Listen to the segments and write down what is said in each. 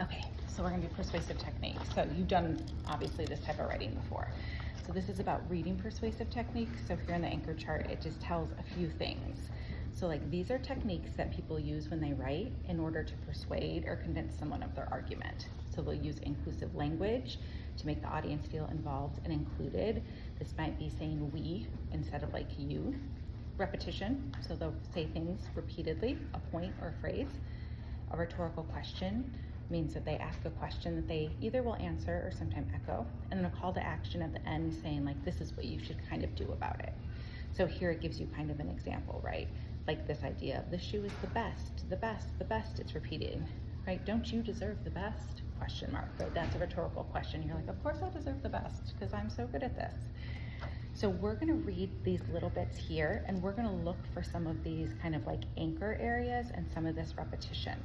Okay, so we're gonna do persuasive techniques. So you've done, obviously, this type of writing before. So this is about reading persuasive techniques. So here in the anchor chart, it just tells a few things. So like these are techniques that people use when they write in order to persuade or convince someone of their argument. So they'll use inclusive language to make the audience feel involved and included. This might be saying we instead of like you. Repetition, so they'll say things repeatedly, a point or a phrase. A rhetorical question means that they ask a question that they either will answer or sometimes echo, and then a call to action at the end saying like, this is what you should kind of do about it. So here it gives you kind of an example, right? Like this idea of the shoe is the best, the best, the best, it's repeating, right? Don't you deserve the best? Question mark, right? That's a rhetorical question. You're like, of course I deserve the best because I'm so good at this. So we're gonna read these little bits here and we're gonna look for some of these kind of like anchor areas and some of this repetition.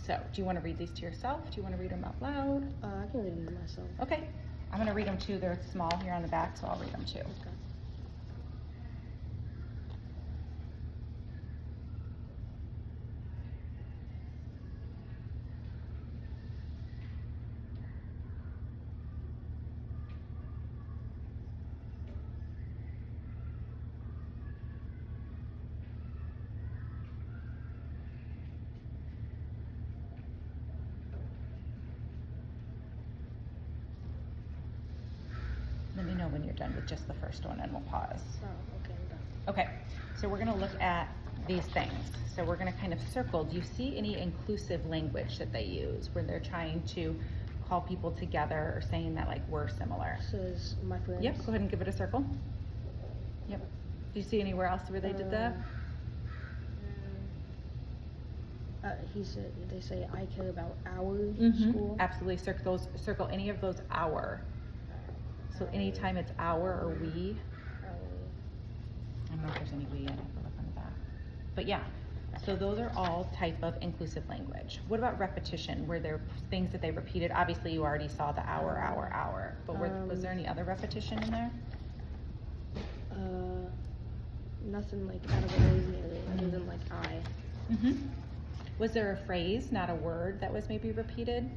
So do you wanna read these to yourself? Do you wanna read them out loud? I can read them to myself. Okay, I'm gonna read them too. They're small here on the back, so I'll read them too. Okay. Let me know when you're done with just the first one and we'll pause. Oh, okay, I'm done. Okay, so we're gonna look at these things. So we're gonna kind of circle. Do you see any inclusive language that they use where they're trying to call people together or saying that like we're similar? Says my friends. Yep, go ahead and give it a circle. Yep. Do you see anywhere else where they did that? They say I care about our Mm-hmm. school. Absolutely, circle any of those our. So anytime it's our or we, I don't know if there's any we, I have to look on the back. But yeah, so those are all type of inclusive language. What about repetition? Were there things that they repeated? Obviously you already saw the our, but was there any other repetition in there? Nothing like out of the ordinary other than like I. Mm-hmm. Was there a phrase, not a word, that was maybe repeated?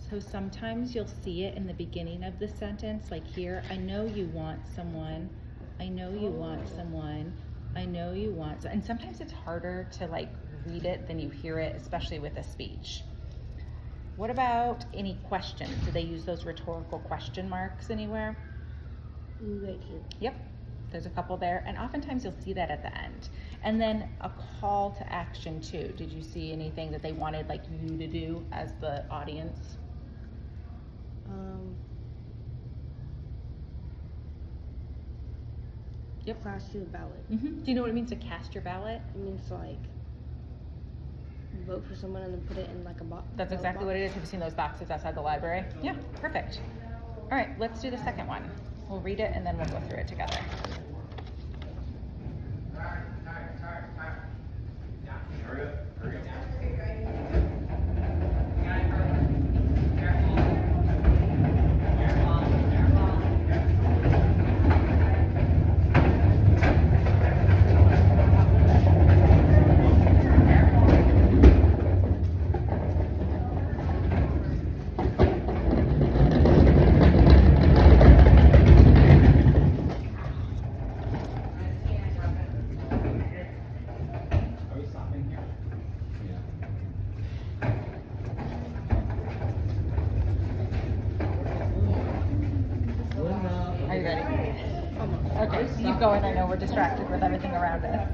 So sometimes you'll see it in the beginning of the sentence, like here, I know you want someone, I know you want someone, I know you want, and sometimes it's harder to like read it than you hear it, especially with a speech. What about any questions? Do they use those rhetorical question marks anywhere? Right here. Yep, there's a couple there, and oftentimes you'll see that at the end. And then a call to action too. Did you see anything that they wanted like you to do as the audience? Yep. Cast your ballot. Mm-hmm. Do you know what it means to cast your ballot? It means to like vote for someone and then put it in like a box. That's exactly what it is. Have you seen those boxes outside the library? Yeah, perfect. All right, let's do the second one. We'll read it and then we'll go through it together. Are you ready? Okay, keep going. I know we're distracted with everything around us.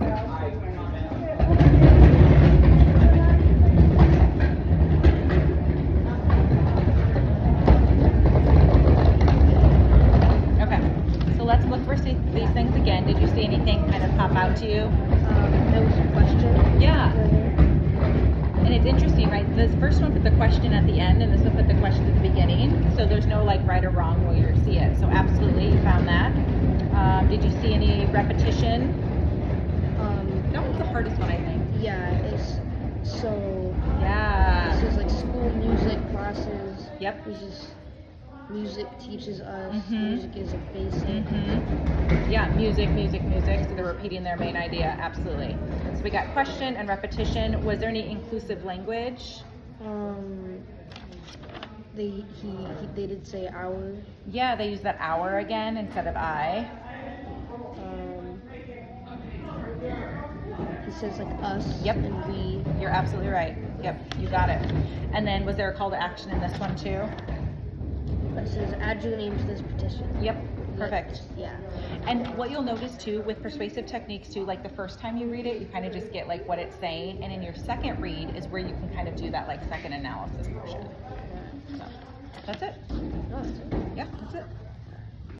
Okay, so let's look for these things again. Did you see anything kind of pop out to you? There was a question. Yeah. And it's interesting, right? This first one put the question at the end, and this one put the question at the beginning. So there's no like right or wrong way you see it. So absolutely, you found that. Did you see any repetition? That was the hardest one, I think. Yeah, it's so. Yeah. This is like school music classes. Yep. This is music teaches us. Mhm. Music is a basic. Yeah, music, music, music. So they're repeating their main idea. Absolutely. So we got question and repetition. Was there any inclusive language? They did say our. Yeah, they use that our again instead of I. He says like us. Yep. And we. You're absolutely right. Yep, you got it. And then was there a call to action in this one too? It says add your name to this petition. Yep, perfect. Yeah. And what you'll notice too with persuasive techniques too, like the first time you read it, you kind of just get like what it's saying, and in your second read is where you can kind of do that like second analysis portion. So that's it. Oh, that's it. Yeah, that's it.